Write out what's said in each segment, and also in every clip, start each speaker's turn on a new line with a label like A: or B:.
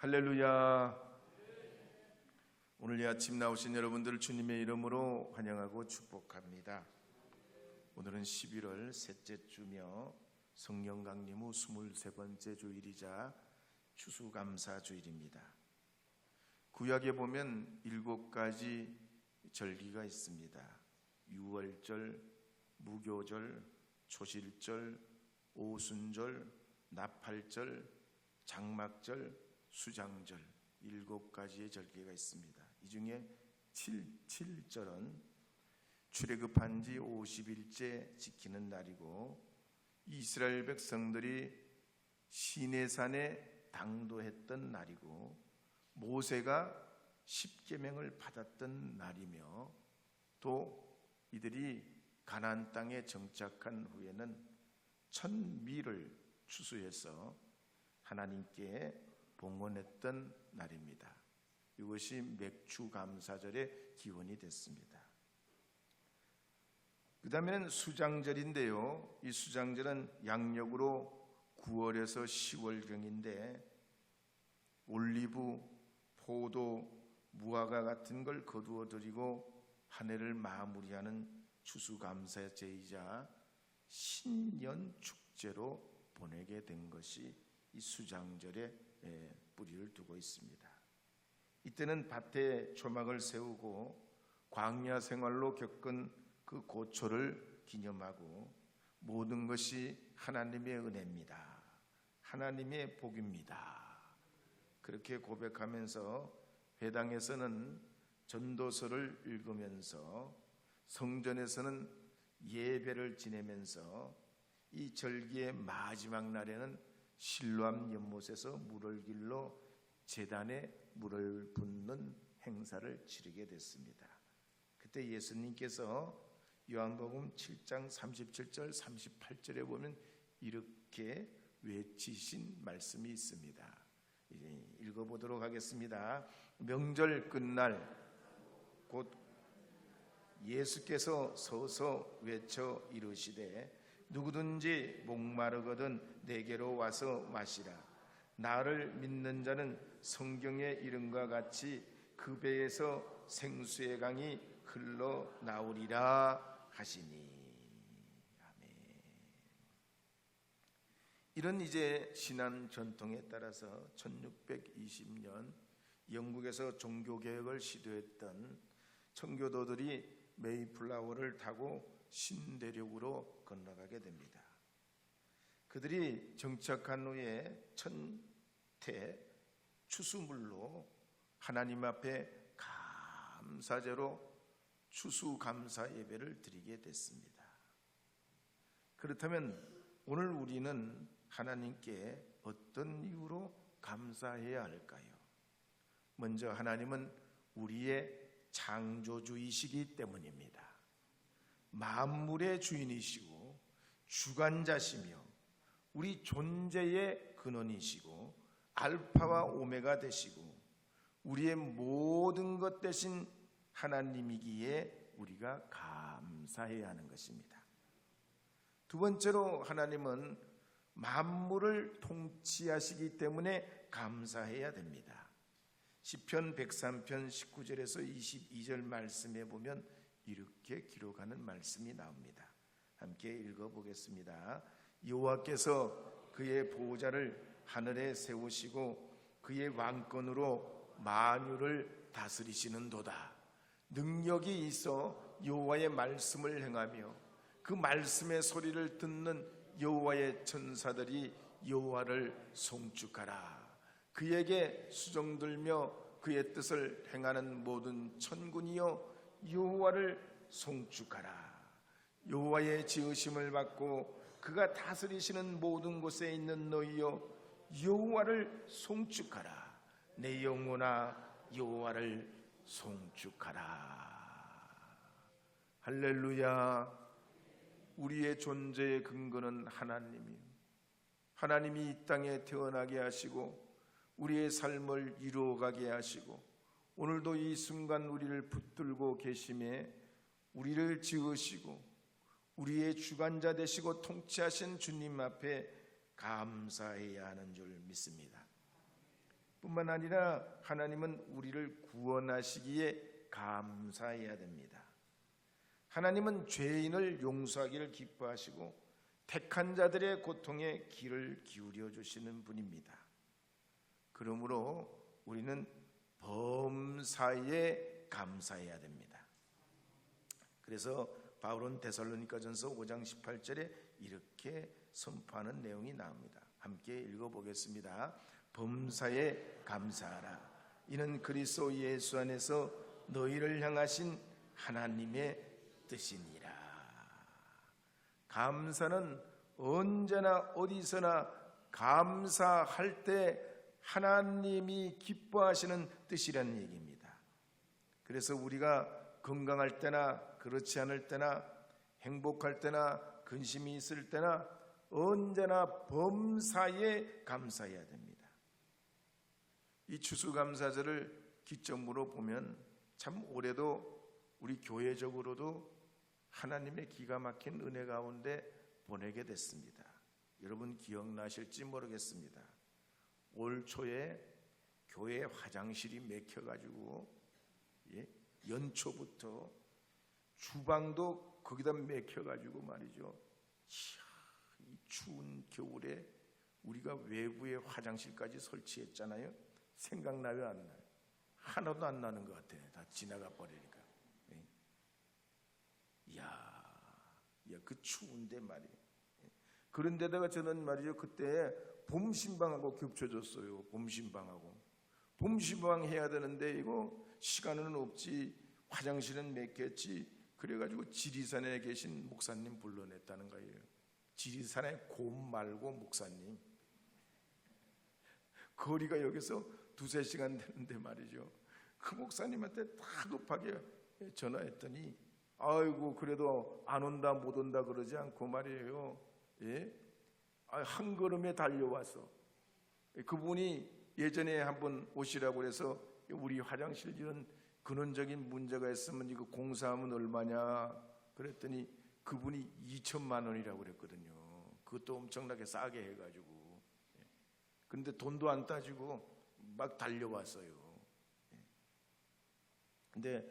A: 할렐루야. 오늘 이 아침 나오신 여러분들 주님의 이름으로 환영하고 축복합니다. 오늘은 11월 셋째 주며 성령 강림 후 23번째 주일이자 추수감사 주일입니다. 구약에 보면 7가지 절기가 있습니다. 유월절, 무교절, 초실절, 오순절, 나팔절, 장막절, 수장절 7가지의 절기가 있습니다. 이 중에 7절은 출애굽한 지 50일째 지키는 날이고 이스라엘 백성들이 시내산에 당도했던 날이고 모세가 십계명을 받았던 날이며 또 이들이 가나안 땅에 정착한 후에는 천미를 추수해서 하나님께 봉헌했던 날입니다. 이것이 맥추감사절의 기원이 됐습니다. 그 다음에는 수장절인데요, 이 수장절은 양력으로 9월에서 10월경인데 올리브, 포도, 무화과 같은 걸 거두어 드리고 한 해를 마무리하는 추수감사제이자 신년축제로 보내게 된 것이 이 수장절에 뿌리를 두고 있습니다. 이때는 밭에 조막을 세우고 광야 생활로 겪은 그 고초를 기념하고 모든 것이 하나님의 은혜입니다, 하나님의 복입니다, 그렇게 고백하면서 회당에서는 전도서를 읽으면서 성전에서는 예배를 지내면서 이 절기의 마지막 날에는 실로암 연못에서 물을 길러 제단에 물을 붓는 행사를 치르게 됐습니다. 그때 예수님께서 요한복음 7장 37절 38절에 보면 이렇게 외치신 말씀이 있습니다. 이제 읽어보도록 하겠습니다. 명절 끝날 곧 예수께서 서서 외쳐 이르시되 누구든지 목마르거든 내게로 와서 마시라. 나를 믿는 자는 성경의 이름과 같이 그 배에서 생수의 강이 흘러나오리라 하시니. 아멘. 이런 이제 신앙 전통에 따라서 1620년 영국에서 종교개혁을 시도했던 청교도들이 메이플라워를 타고 신대륙으로 건너가게 됩니다. 그들이 정착한 후에 천태 추수물로 하나님 앞에 감사제로 추수감사 예배를 드리게 됐습니다. 그렇다면 오늘 우리는 하나님께 어떤 이유로 감사해야 할까요? 먼저 하나님은 우리의 창조주이시기 때문입니다. 만물의 주인이시고 주관자시며 우리 존재의 근원이시고 알파와 오메가 되시고 우리의 모든 것 되신 하나님이기에 우리가 감사해야 하는 것입니다. 두 번째로 하나님은 만물을 통치하시기 때문에 감사해야 됩니다. 시편 103편 19절에서 22절 말씀에 보면 이렇게 기록하는 말씀이 나옵니다. 함께 읽어보겠습니다. 여호와께서 그의 보호자를 하늘에 세우시고 그의 왕권으로 만유를 다스리시는도다. 능력이 있어 여호와의 말씀을 행하며 그 말씀의 소리를 듣는 여호와의 천사들이 여호와를 송축하라. 그에게 수종들며 그의 뜻을 행하는 모든 천군이여 여호와를 송축하라. 여호와의 지으심을 받고 그가 다스리시는 모든 곳에 있는 너희여 여호와를 송축하라. 내 영혼아 여호와를 송축하라. 할렐루야. 우리의 존재의 근거는 하나님이요, 하나님이 이 땅에 태어나게 하시고 우리의 삶을 이루어가게 하시고 오늘도 이 순간 우리를 붙들고 계심에 우리를 지으시고 우리의 주관자 되시고 통치하신 주님 앞에 감사해야 하는 줄 믿습니다. 뿐만 아니라 하나님은 우리를 구원하시기에 감사해야 됩니다. 하나님은 죄인을 용서하기를 기뻐하시고 택한 자들의 고통에 귀를 기울여 주시는 분입니다. 그러므로 우리는 범사에 감사해야 됩니다. 그래서 바울은 데살로니가전서 5장 18절에 이렇게 선포하는 내용이 나옵니다. 함께 읽어보겠습니다. 범사에 감사하라. 이는 그리스도 예수 안에서 너희를 향하신 하나님의 뜻이니라. 감사는 언제나 어디서나 감사할 때 하나님이 기뻐하시는 뜻이라는 얘기입니다. 그래서 우리가 건강할 때나 그렇지 않을 때나 행복할 때나 근심이 있을 때나 언제나 범사에 감사해야 됩니다. 이 추수감사절을 기점으로 보면 참 올해도 우리 교회적으로도 하나님의 기가 막힌 은혜 가운데 보내게 됐습니다. 여러분 기억나실지 모르겠습니다. 올 초에 교회 화장실이 막혀가지고 연초부터 주방도 거기다 막혀가지고 말이죠. 이 추운 겨울에 우리가 외부에 화장실까지 설치했잖아요. 생각나요, 안 나요? 하나도 안 나는 것 같아. 다 지나가 버리니까. 그 추운데 말이에요. 그런데다가 저는 말이죠, 그때 봄신방하고 겹쳐졌어요. 봄신방 해야 되는데 이거 시간은 없지, 화장실은 막혔지. 그래가지고 지리산에 계신 목사님 불러냈다는 거예요. 지리산에 곰 말고 목사님. 거리가 여기서 2-3시간 되는데 말이죠. 그 목사님한테 다급하게 전화했더니 아이고 그래도 안 온다 못 온다 그러지 않고 말이에요. 한 걸음에 달려와서 그분이 예전에 한번 오시라고 그래서 우리 화장실 이런 근원적인 문제가 있으면 이거 공사하면 얼마냐 그랬더니 그분이 2천만 원이라고 그랬거든요. 그것도 엄청나게 싸게 해가지고. 근데 돈도 안 따지고 막 달려왔어요. 근데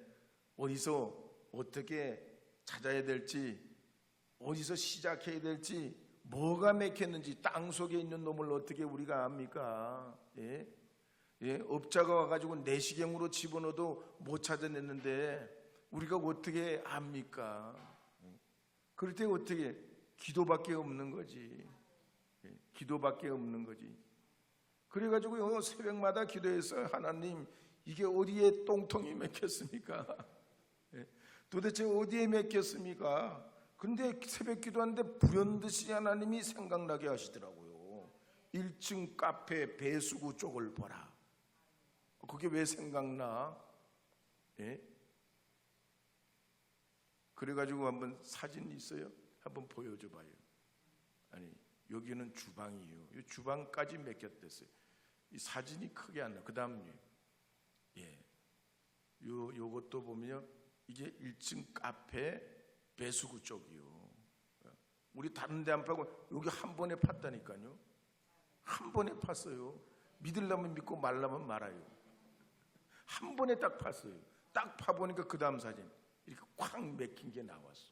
A: 어디서 어떻게 찾아야 될지, 어디서 시작해야 될지, 뭐가 막혔는지 땅 속에 있는 놈을 어떻게 우리가 압니까? 업자가 와가지고 내시경으로 집어넣어도 못 찾아냈는데 우리가 어떻게 압니까? 그럴 때 어떻게? 기도밖에 없는 거지. 기도밖에 없는 거지. 그래가지고 새벽마다 기도해서 하나님 이게 어디에 똥통이 막혔습니까? 도대체 어디에 막혔습니까? 근데 새벽 기도하는데 불현듯이 하나님이 생각나게 하시더라고요. 1층 카페 배수구 쪽을 보라. 그게 왜 생각나? 그래가지고 한번 사진 있어요? 한번 보여줘 봐요. 아니 여기는 주방이에요. 이 주방까지 막혔댔어요. 이 사진이 크게 안 나. 그 다음 요것도 보면 이게 1층 카페 배수구 쪽이요. 우리 다른 데 안 파고 여기 한 번에 팠다니까요. 한 번에 팠어요. 믿으려면 믿고 말라면 말아요. 한 번에 딱 팠어요. 딱 파보니까 그 다음 사진 이렇게 콱 막힌 게 나왔어.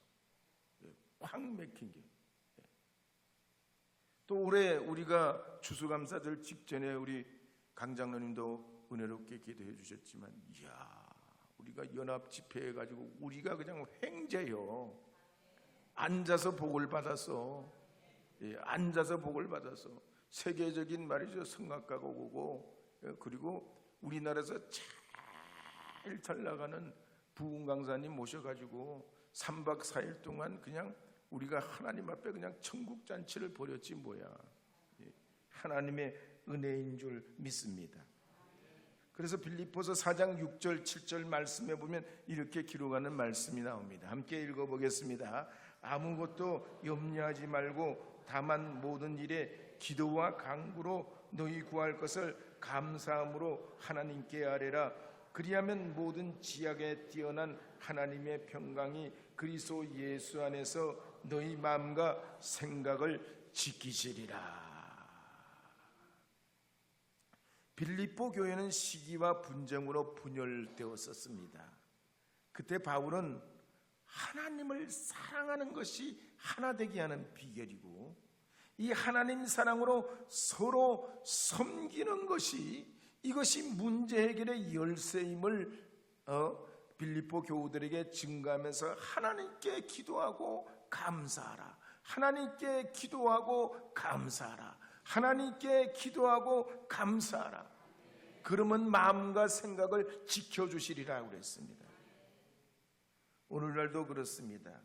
A: 콱 막힌 게. 또 올해 우리가 추수감사절 직전에 우리 강장로님도 은혜롭게 기도해 주셨지만 우리가 연합 집회해 가지고 우리가 그냥 횡재요. 앉아서 복을 받았어. 앉아서 복을 받았어. 세계적인 말이죠. 성악가가 오고 그리고 우리나라에서 제일 잘 나가는 부흥 강사님 모셔가지고 3박 4일 동안 그냥 우리가 하나님 앞에 그냥 천국 잔치를 벌였지 뭐야. 하나님의 은혜인 줄 믿습니다. 그래서 빌립보서 4장 6절 7절 말씀에 보면 이렇게 기록하는 말씀이 나옵니다. 함께 읽어보겠습니다. 아무것도 염려하지 말고 다만 모든 일에 기도와 간구로 너희 구할 것을 감사함으로 하나님께 아뢰라. 그리하면 모든 지약에 뛰어난 하나님의 평강이 그리스도 예수 안에서 너희 마음과 생각을 지키시리라. 빌립보 교회는 시기와 분쟁으로 분열되었었습니다. 그때 바울은 하나님을 사랑하는 것이 하나 되게 하는 비결이고, 이 하나님 사랑으로 서로 섬기는 것이, 이것이 문제 해결의 열쇠임을 빌립보 교우들에게 증거하면서 하나님께 기도하고 감사하라, 하나님께 기도하고 감사하라, 하나님께 기도하고 감사하라. 그러면 마음과 생각을 지켜주시리라고 그랬습니다. 오늘날도 그렇습니다.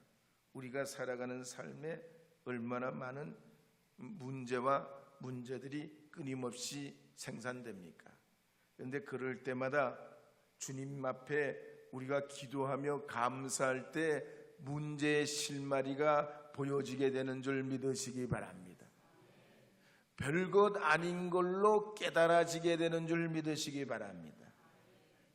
A: 우리가 살아가는 삶에 얼마나 많은 문제와 문제들이 끊임없이 생산됩니까? 그런데 그럴 때마다 주님 앞에 우리가 기도하며 감사할 때 문제의 실마리가 보여지게 되는 줄 믿으시기 바랍니다. 별것 아닌 걸로 깨달아지게 되는 줄 믿으시기 바랍니다.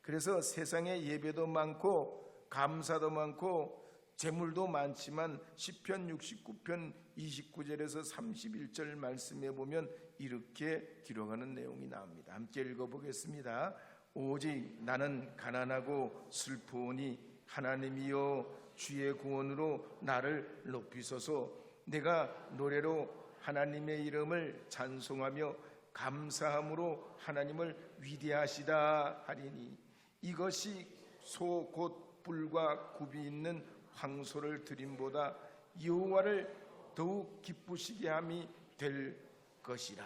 A: 그래서 세상에 예배도 많고 감사도 많고 재물도 많지만 시편 69편 29절에서 31절 말씀에 보면 이렇게 기록하는 내용이 나옵니다. 함께 읽어보겠습니다. 오직 나는 가난하고 슬프오니 하나님이여 주의 구원으로 나를 높이소서. 내가 노래로 하나님의 이름을 찬송하며 감사함으로 하나님을 위대하시다 하리니 이것이 소 곧 뿔과 굽이 있는 황소를 드림보다 여호와를 더욱 기쁘시게 함이 될 것이라.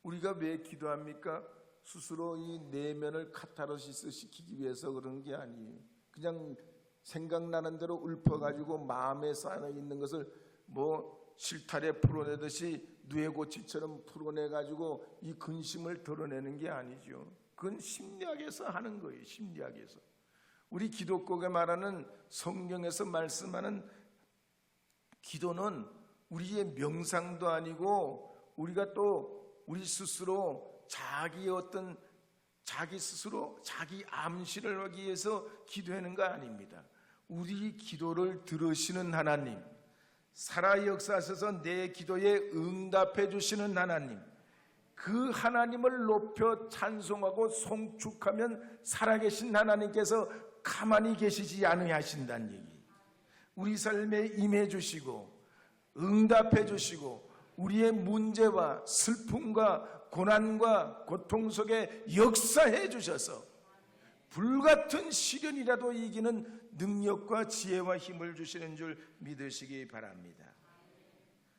A: 우리가 왜 기도합니까? 스스로 이 내면을 카타르시스 시키기 위해서 그런 게 아니에요. 그냥 생각나는 대로 읊어가지고 마음에 쌓여있는 것을 뭐 실타래 풀어내듯이 누에고치처럼 풀어내가지고 이 근심을 드러내는 게 아니죠. 그건 심리학에서 하는 거예요. 심리학에서. 우리 기독교가 말하는 성경에서 말씀하는 기도는 우리의 명상도 아니고 우리가 또 우리 스스로 자기 스스로 자기 암시를 하기 위해서 기도하는 거 아닙니다. 우리 기도를 들으시는 하나님, 살아 역사하셔서 내 기도에 응답해 주시는 하나님, 그 하나님을 높여 찬송하고 송축하면 살아계신 하나님께서 가만히 계시지 않으신다는 얘기. 우리 삶에 임해 주시고 응답해 주시고 우리의 문제와 슬픔과 고난과 고통 속에 역사해 주셔서 불같은 시련이라도 이기는 능력과 지혜와 힘을 주시는 줄 믿으시기 바랍니다.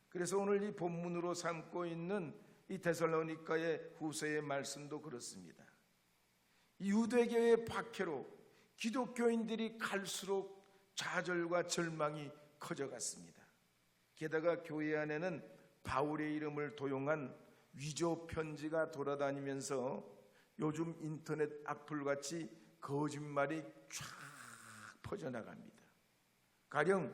A: 그래서 오늘 이 본문으로 삼고 있는 이 데살로니가의 후서의 말씀도 그렇습니다. 유대교의 박해로 기독교인들이 갈수록 좌절과 절망이 커져갔습니다. 게다가 교회 안에는 바울의 이름을 도용한 위조 편지가 돌아다니면서 요즘 인터넷 악플같이 거짓말이 쫙 퍼져나갑니다. 가령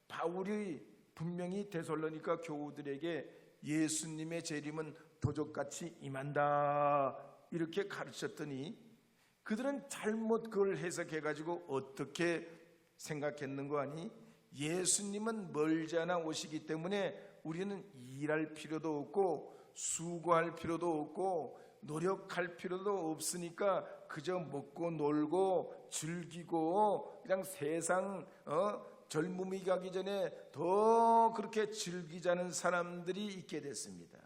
A: 바울이 분명히 데살로니가 교우들에게 예수님의 재림은 도적같이 임한다 이렇게 가르쳤더니 그들은 잘못 그걸 해석해가지고 어떻게 생각했는고 하니 예수님은 멀지 않아 오시기 때문에 우리는 일할 필요도 없고 수고할 필요도 없고 노력할 필요도 없으니까 그저 먹고 놀고 즐기고 그냥 세상 젊음이 가기 전에 더 그렇게 즐기자는 사람들이 있게 됐습니다.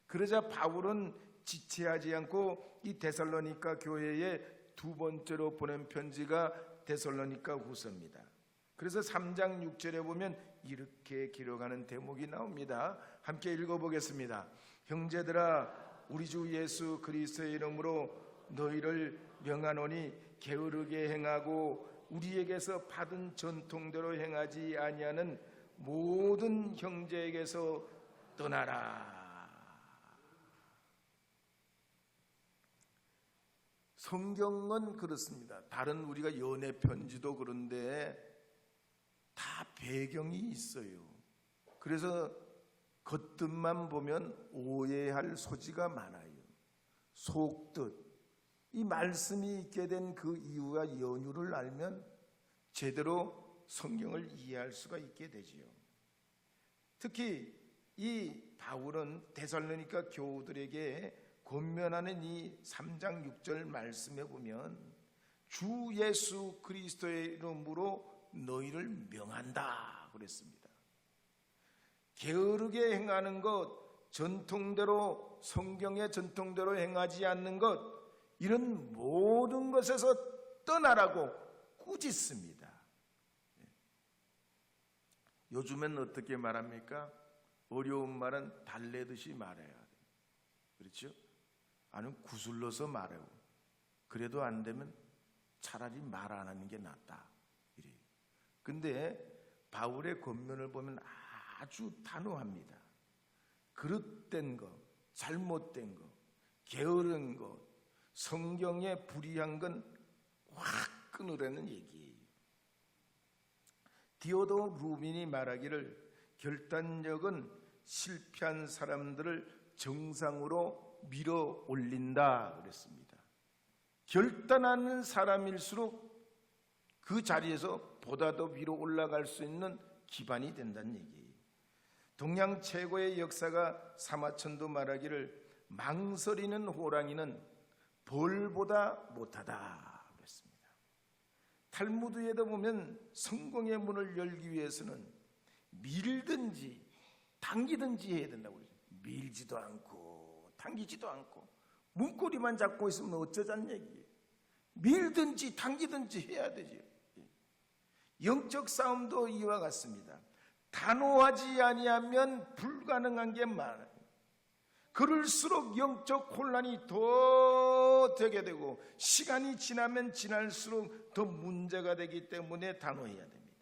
A: 그러자 바울은 지체하지 않고 이 데살로니가 교회에 두 번째로 보낸 편지가 데살로니가 후서입니다. 그래서 3장 6절에 보면 이렇게 기록하는 대목이 나옵니다. 함께 읽어보겠습니다. 형제들아 우리 주 예수 그리스도의 이름으로 너희를 명하노니 게으르게 행하고 우리에게서 받은 전통대로 행하지 아니하는 모든 형제에게서 떠나라. 성경은 그렇습니다. 다른 우리가 연애 편지도 그런데 다 배경이 있어요. 그래서 겉뜻만 보면 오해할 소지가 많아요. 속뜻. 이 말씀이 있게 된 그 이유와 연유를 알면 제대로 성경을 이해할 수가 있게 되지요. 특히 이 바울은 데살로니가 교우들에게 권면하는 이 3장 6절 말씀에 보면 주 예수 그리스도의 이름으로 너희를 명한다 그랬습니다. 게으르게 행하는 것, 전통대로 성경의 전통대로 행하지 않는 것, 이런 모든 것에서 떠나라고 꾸짖습니다. 요즘엔 어떻게 말합니까? 어려운 말은 달래듯이 말해야 돼. 그렇죠? 아니면 구슬러서 말하고, 그래도 안 되면 차라리 말 안 하는 게 낫다. 이래요. 근데 바울의 권면을 보면 아주 단호합니다. 그릇된 것, 잘못된 것, 게으른 것, 성경에 불이한 건 확 끊으라는 얘기예요. 디오도 루빈이 말하기를 결단력은 실패한 사람들을 정상으로 밀어 올린다 그랬습니다. 결단하는 사람일수록 그 자리에서 보다 더 위로 올라갈 수 있는 기반이 된다는 얘기예요. 동양 최고의 역사가 사마천도 말하기를 망설이는 호랑이는 벌보다 못하다 그랬습니다. 탈무드에도 보면 성공의 문을 열기 위해서는 밀든지 당기든지 해야 된다고 그러죠. 밀지도 않고 당기지도 않고 문고리만 잡고 있으면 어쩌자는 얘기예요. 밀든지 당기든지 해야 되죠. 영적 싸움도 이와 같습니다. 단호하지 아니하면 불가능한 게 많아요. 그럴수록 영적 혼란이 더 되게 되고 시간이 지나면 지날수록 더 문제가 되기 때문에 단호해야 됩니다.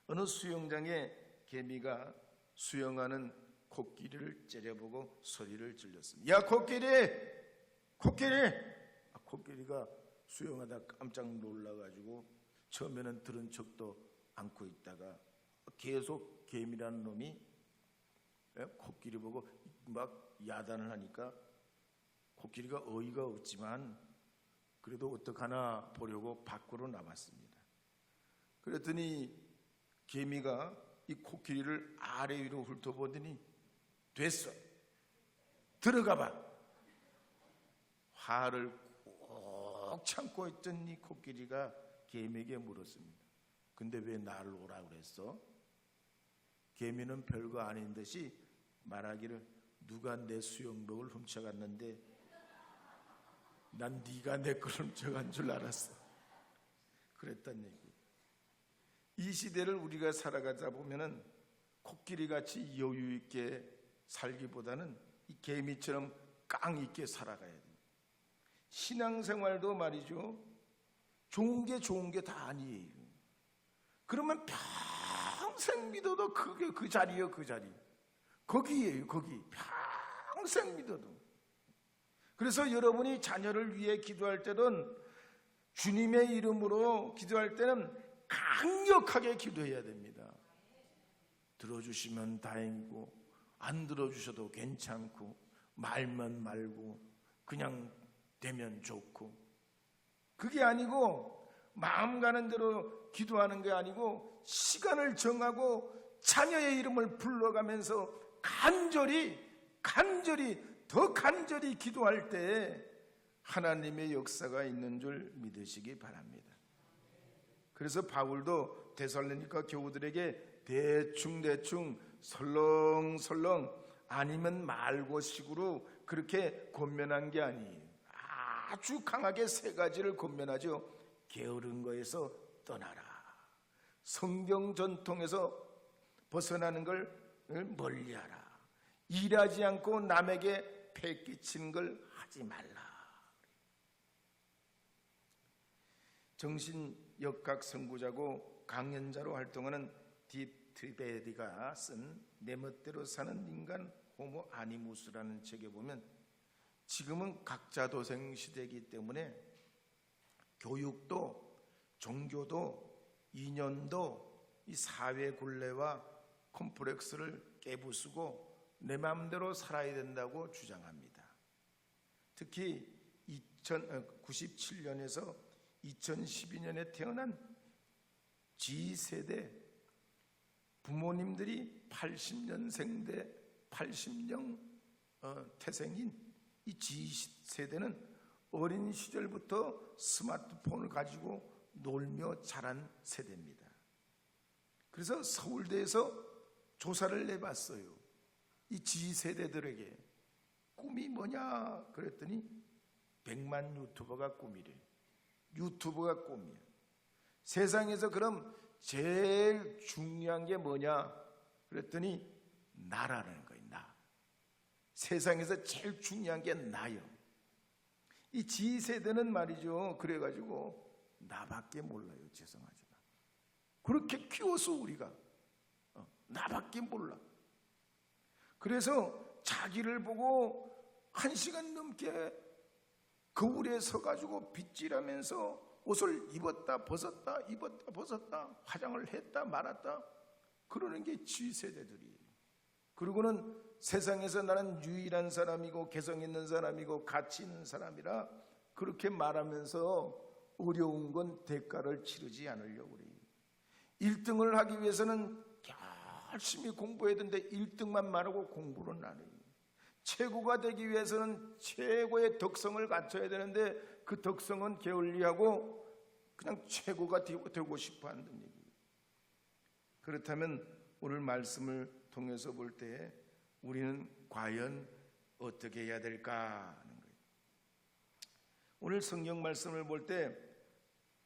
A: 어느 수영장에 개미가 수영하는 코끼리를 째려보고 소리를 질렀습니다. 야 코끼리! 코끼리! 코끼리가 수영하다 깜짝 놀라가지고 처음에는 들은 척도 않고 있다가 계속 개미라는 놈이 코끼리 보고 막 야단을 하니까 코끼리가 어이가 없지만 그래도 어떡하나 보려고 밖으로 나왔습니다. 그랬더니 개미가 이 코끼리를 아래 위로 훑어보더니 됐어, 들어가 봐. 화를 꼭 참고 있던 이 코끼리가 개미에게 물었습니다. 근데 왜 나를 오라 그랬어? 개미는 별거 아닌 듯이 말하기를 누가 내 수영복을 훔쳐갔는데 난 네가 내 걸 훔쳐간 줄 알았어. 그랬단 얘기. 이 시대를 우리가 살아가다 보면은 코끼리같이 여유 있게 살기보다는 이 개미처럼 깡 있게 살아가야 돼요. 신앙생활도 말이죠. 좋은 게 다 아니에요. 그러면 평생 믿어도 그게 그 자리예요, 그 자리. 거기예요, 거기. 평생 믿어도. 그래서 여러분이 자녀를 위해 기도할 때는 주님의 이름으로 기도할 때는 강력하게 기도해야 됩니다. 들어주시면 다행이고 안 들어주셔도 괜찮고 말면 말고 그냥 되면 좋고, 그게 아니고 마음 가는 대로 기도하는 게 아니고 시간을 정하고 자녀의 이름을 불러가면서 간절히 더 간절히 기도할 때 하나님의 역사가 있는 줄 믿으시기 바랍니다. 그래서 바울도 데살로니가 교우들에게 대충 설렁설렁 아니면 말고 식으로 그렇게 권면한 게 아니에요. 아주 강하게 세 가지를 권면하죠. 게으른 거에서 떠나라. 성경 전통에서 벗어나는 걸 멀리하라. 일하지 않고 남에게 패끼치는 걸 하지 말라. 정신역학 선구자고 강연자로 활동하는 디트베리가 쓴 내 멋대로 사는 인간 호모 아니무스라는 책에 보면 지금은 각자 도생 시대이기 때문에 교육도 종교도 인연도 이 사회 굴레와 콤플렉스를 깨부수고 내 마음대로 살아야 된다고 주장합니다. 특히 1997년에서 2012년에 태어난 G세대 부모님들이 80년생대 80년 태생인 이 G세대는 어린 시절부터 스마트폰을 가지고 놀며 자란 세대입니다. 그래서 서울대에서 조사를 내봤어요. 이 G세대들에게 꿈이 뭐냐 그랬더니 100만 유튜버가 꿈이래. 유튜버가 꿈이야. 세상에서 그럼 제일 중요한 게 뭐냐 그랬더니 나라는 거예요. 나. 세상에서 제일 중요한 게 나요. 이 G세대는 말이죠. 그래가지고 나밖에 몰라요. 죄송하지만 그렇게 키워서 우리가 나밖에 몰라. 그래서 자기를 보고 1시간 넘게 거울에 서가지고 빗질하면서 옷을 입었다 벗었다 입었다 벗었다 화장을 했다 말았다 그러는 게 G세대들이에요. 그리고는 세상에서 나는 유일한 사람이고 개성 있는 사람이고 가치 있는 사람이라 그렇게 말하면서 어려운 건 대가를 치르지 않으려고 그래요. 1등을 하기 위해서는 열심히 공부해야 되는데 1등만 말하고 공부는 안 해요. 최고가 되기 위해서는 최고의 덕성을 갖춰야 되는데 그 덕성은 게을리하고 그냥 최고가 되고 싶어 하는 얘기예요. 그렇다면 오늘 말씀을 통해서 볼 때 우리는 과연 어떻게 해야 될까 하는 거예요. 오늘 성경 말씀을 볼 때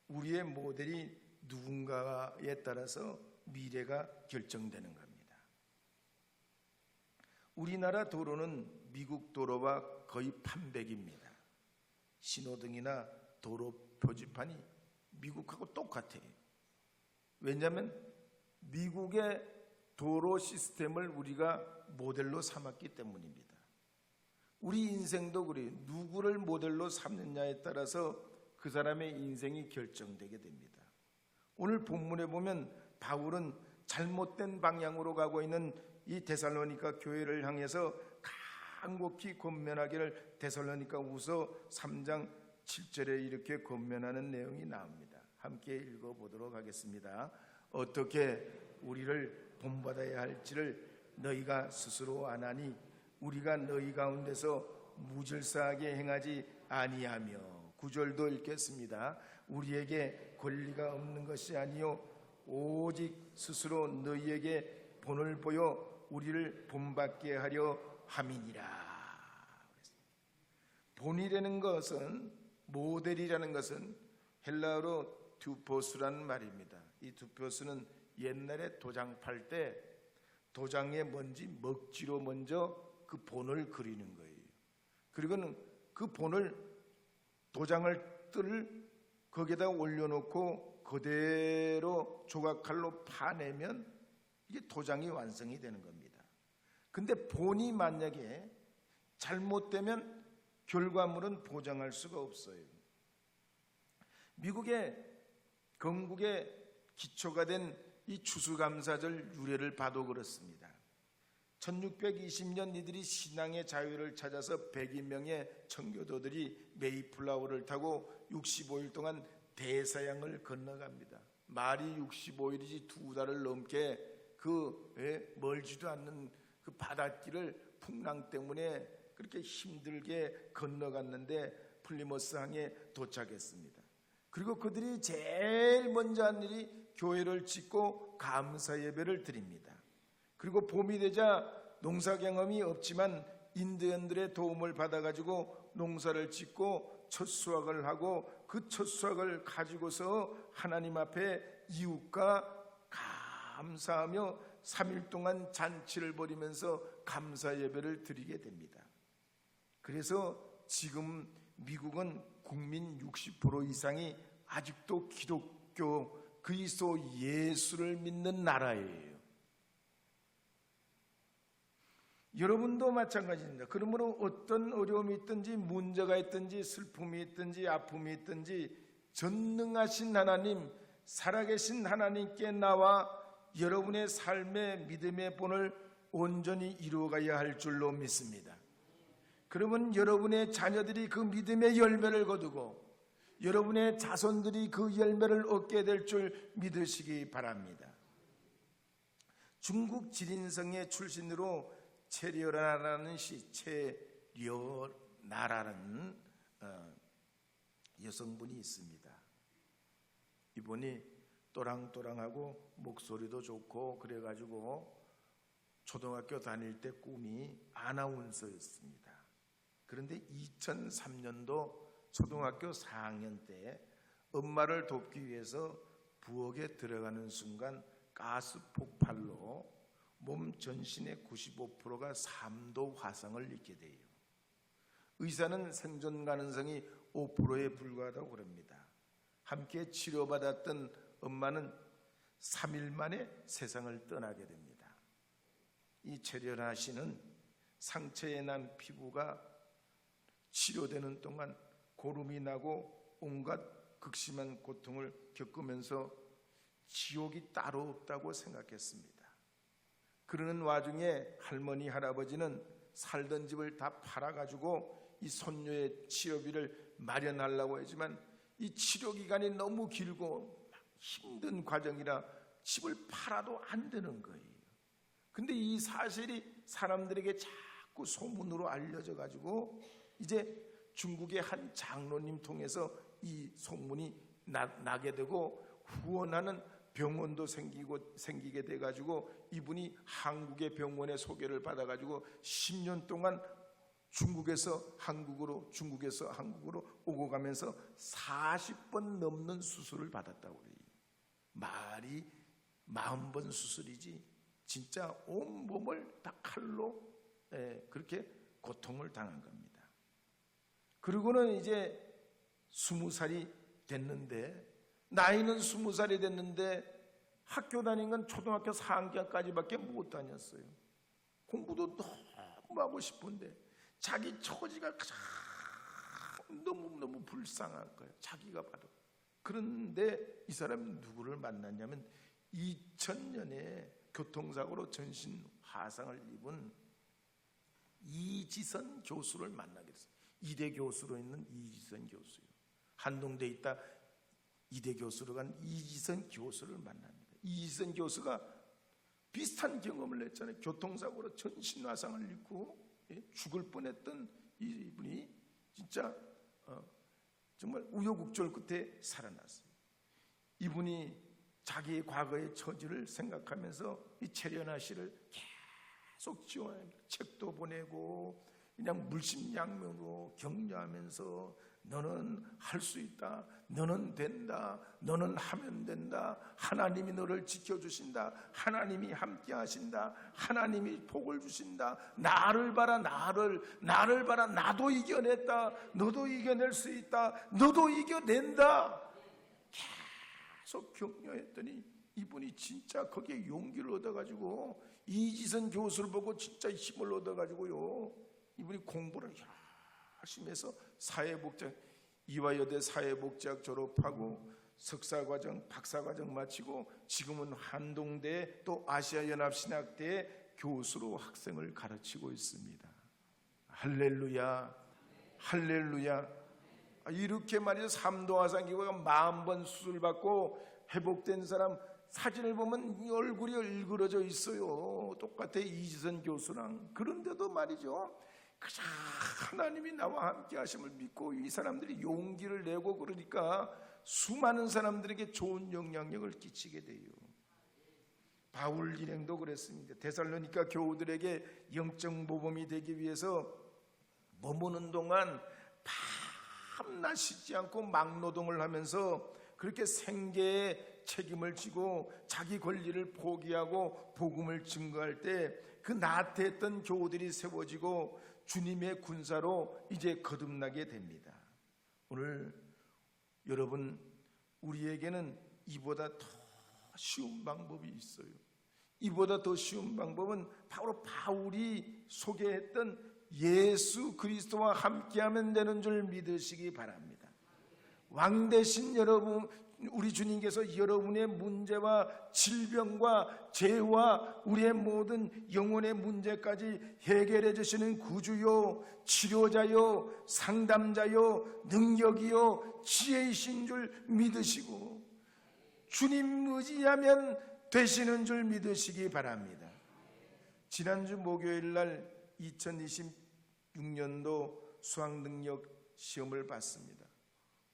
A: 우리의 모델이 누군가에 따라서 미래가 결정되는 겁니다. 우리나라 도로는 미국 도로와 거의 판백입니다. 신호등이나 도로 표지판이 미국하고 똑같아요. 왜냐하면 미국의 도로 시스템을 우리가 모델로 삼았기 때문입니다. 우리 인생도 그래요. 누구를 모델로 삼느냐에 따라서 그 사람의 인생이 결정되게 됩니다. 오늘 본문에 보면 바울은 잘못된 방향으로 가고 있는 이 데살로니가 교회를 향해서 간곡히 권면하기를 데살로니가후서 3장 7절에 이렇게 권면하는 내용이 나옵니다. 함께 읽어보도록 하겠습니다. 어떻게 우리를 본받아야 할지를 너희가 스스로 아나니 우리가 너희 가운데서 무질서하게 행하지 아니하며 9절도 읽겠습니다. 우리에게 권리가 없는 것이 아니요 오직 스스로 너희에게 본을 보여 우리를 본받게 하려 함이니라. 본이라는 것은 모델이라는 것은 헬라어로 두포스라는 말입니다. 이 두포스는 옛날에 도장 팔 때 도장에 뭔지 먹지로 먼저 그 본을 그리는 거예요. 그리고는 그 본을 도장을 뜰 거기에다 올려놓고 그대로 조각칼로 파내면 이게 도장이 완성이 되는 겁니다. 근데 본이 만약에 잘못되면 결과물은 보장할 수가 없어요. 미국의 건국의 기초가 된 이 추수감사절 유래를 봐도 그렇습니다. 1620년 이들이 신앙의 자유를 찾아서 102명의 청교도들이 메이플라워를 타고 65일 동안 대서양을 건너갑니다. 말이 65일이지 2달을 넘게 멀지도 않는 그 바닷길을 풍랑 때문에 그렇게 힘들게 건너갔는데 플리머스 항에 도착했습니다. 그리고 그들이 제일 먼저 한 일이 교회를 짓고 감사 예배를 드립니다. 그리고 봄이 되자 농사 경험이 없지만 인디언들의 도움을 받아가지고 농사를 짓고 첫 수확을 하고 그 첫 수확을 가지고서 하나님 앞에 이웃과 감사하며 3일 동안 잔치를 벌이면서 감사 예배를 드리게 됩니다. 그래서 지금 미국은 국민 60% 이상이 아직도 기독교 그리스도 예수를 믿는 나라예요. 여러분도 마찬가지입니다. 그러므로 어떤 어려움이 있든지 문제가 있든지 슬픔이 있든지 아픔이 있든지 전능하신 하나님, 살아계신 하나님께 나와 여러분의 삶의 믿음의 본을 온전히 이루어가야 할 줄로 믿습니다. 그러면 여러분의 자녀들이 그 믿음의 열매를 거두고 여러분의 자손들이 그 열매를 얻게 될 줄 믿으시기 바랍니다. 중국 지린성의 출신으로 체려나라는 체려나라는 여성분이 있습니다. 이분이 또랑또랑하고 목소리도 좋고 그래가지고 초등학교 다닐 때 꿈이 아나운서였습니다. 그런데 2003년도 초등학교 4학년 때 엄마를 돕기 위해서 부엌에 들어가는 순간 가스 폭발로 몸 전신의 95%가 3도 화상을 입게 돼요. 의사는 생존 가능성이 5%에 불과하다고 그럽니다. 함께 치료받았던 엄마는 3일 만에 세상을 떠나게 됩니다. 이 체려나 씨는 상처에 난 피부가 치료되는 동안 고름이 나고 온갖 극심한 고통을 겪으면서 지옥이 따로 없다고 생각했습니다. 그러는 와중에 할머니, 할아버지는 살던 집을 다 팔아가지고 이 손녀의 치료비를 마련하려고 했지만 이 치료기간이 너무 길고 힘든 과정이라 집을 팔아도 안 되는 거예요. 근데 이 사실이 사람들에게 자꾸 소문으로 알려져 가지고 이제 중국의 한 장로님 통해서 이 소문이 나게 되고 후원하는 병원도 생기게 돼가지고 이분이 한국의 병원에 소개를 받아가지고 10년 동안 중국에서 한국으로 오고 가면서 40번 넘는 수술을 받았다고 그래요. 말이 40번 수술이지 진짜 온몸을 다 칼로 그렇게 고통을 당한 겁니다. 그리고는 이제 20살이 됐는데 나이는 20살이 됐는데 학교 다닌 건 초등학교 4학년까지밖에 못 다녔어요. 공부도 너무 하고 싶은데 자기 처지가 너무 불쌍한 거예요. 자기가 봐도. 그런데 이 사람이 누구를 만났냐면 2000년에 교통사고로 전신 화상을 입은 이지선 교수를 만나게 됐어요. 이대 교수로 있는 이지선 교수요. 한동대에 있다 이대 교수로 간 이지선 교수를 만납니다. 이지선 교수가 비슷한 경험을 했잖아요. 교통사고로 전신 화상을 입고 죽을 뻔했던 이분이 진짜 정말 우여곡절 끝에 살아났어요. 이분이 자기의 과거의 처지를 생각하면서 이 체려나 씨를 계속 지원합니다. 책도 보내고 그냥 물심양면으로 격려하면서 너는 할 수 있다. 너는 된다. 너는 하면 된다. 하나님이 너를 지켜주신다. 하나님이 함께 하신다. 하나님이 복을 주신다. 나를 봐라. 나를 봐라. 나도 이겨냈다. 너도 이겨낼 수 있다. 너도 이겨낸다. 계속 격려했더니 이분이 진짜 거기에 용기를 얻어가지고 이지선 교수를 보고 진짜 힘을 얻어가지고요. 이분이 공부를 열심히 해서 사회복지학 이화여대 사회복지학 졸업하고 석사과정, 박사과정 마치고 지금은 한동대 또 아시아연합신학대의 교수로 학생을 가르치고 있습니다. 할렐루야, 할렐루야. 이렇게 말해서 3도 화상 기고가 40번 수술받고 회복된 사람 사진을 보면 이 얼굴이 일그러져 있어요. 똑같아 이지선 교수랑. 그런데도 말이죠, 그저 하나님이 나와 함께 하심을 믿고 이 사람들이 용기를 내고 그러니까 수많은 사람들에게 좋은 영향력을 끼치게 돼요. 바울 일행도 그랬습니다. 데살로니가 교우들에게 영적 모범이 되기 위해서 머무는 동안 밤낮 쉬지 않고 막노동을 하면서 그렇게 생계의 책임을 지고 자기 권리를 포기하고 복음을 증거할 때 그 나태했던 교우들이 세워지고 주님의 군사로 이제 거듭나게 됩니다. 오늘 여러분, 우리에게는 이보다 더 쉬운 방법이 있어요. 이보다 더 쉬운 방법은 바로 바울이 소개했던 예수 그리스도와 함께하면 되는 줄 믿으시기 바랍니다. 왕 되신 여러분, 우리 주님께서 여러분의 문제와 질병과 죄와 우리의 모든 영혼의 문제까지 해결해 주시는 구주요, 치료자요, 상담자요, 능력이요, 지혜이신 줄 믿으시고 주님 의지하면 되시는 줄 믿으시기 바랍니다. 지난주 목요일 날 2026년도 수학능력 시험을 봤습니다.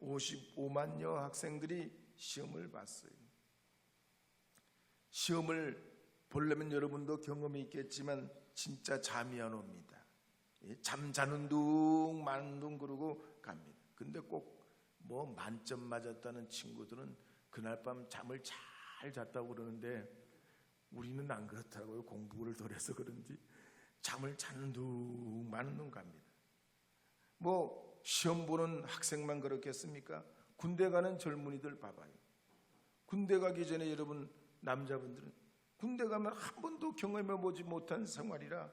A: 55만여 학생들이 시험을 봤어요. 시험을 보려면 여러분도 경험이 있겠지만 진짜 잠이 안 옵니다. 잠자는 둥 마는 둥 그러고 갑니다. 근데 꼭 뭐 만점 맞았다는 친구들은 그날 밤 잠을 잘 잤다고 그러는데 우리는 안 그렇더라고요. 공부를 덜 해서 그런지 잠을 자는 둥 마는 둥 갑니다. 뭐 시험 보는 학생만 그렇겠습니까? 군대 가는 젊은이들 봐봐요. 군대 가기 전에 여러분 남자분들은 군대 가면 한 번도 경험해보지 못한 생활이라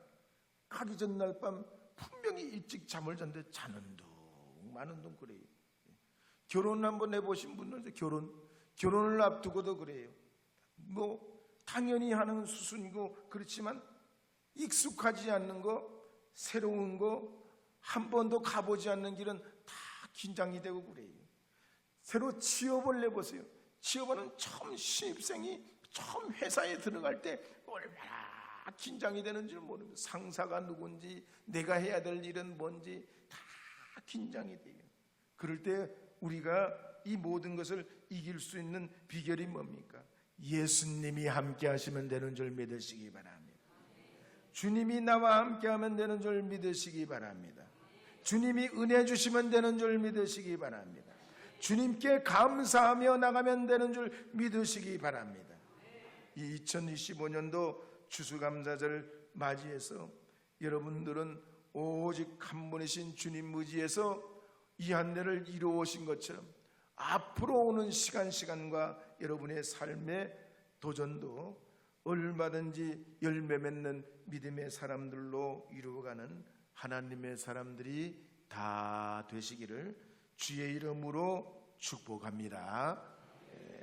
A: 가기 전날 밤 분명히 일찍 잠을 잤는데 자는 둥 마는 둥 그래요. 결혼 한번 해보신 분들은 결혼을 앞두고도 그래요. 뭐 당연히 하는 수순이고 그렇지만 익숙하지 않는 거, 새로운 거, 한 번도 가보지 않는 길은 다 긴장이 되고 그래요. 새로 취업을 해보세요. 취업하는 처음 신입생이 처음 회사에 들어갈 때 얼마나 긴장이 되는 줄 모릅니다. 상사가 누군지, 내가 해야 될 일은 뭔지 다 긴장이 돼요. 그럴 때 우리가 이 모든 것을 이길 수 있는 비결이 뭡니까? 예수님이 함께 하시면 되는 줄 믿으시기 바랍니다. 주님이 나와 함께 하면 되는 줄 믿으시기 바랍니다. 주님이 은혜 주시면 되는 줄 믿으시기 바랍니다. 주님께 감사하며 나가면 되는 줄 믿으시기 바랍니다. 이 2025년도 추수감사절 맞이해서 여러분들은 오직 한 분이신 주님 의지해서 이 한 해를 이루어오신 것처럼 앞으로 오는 시간과 여러분의 삶의 도전도 얼마든지 열매 맺는 믿음의 사람들로 이루어가는 하나님의 사람들이 다 되시기를 주의 이름으로 축복합니다.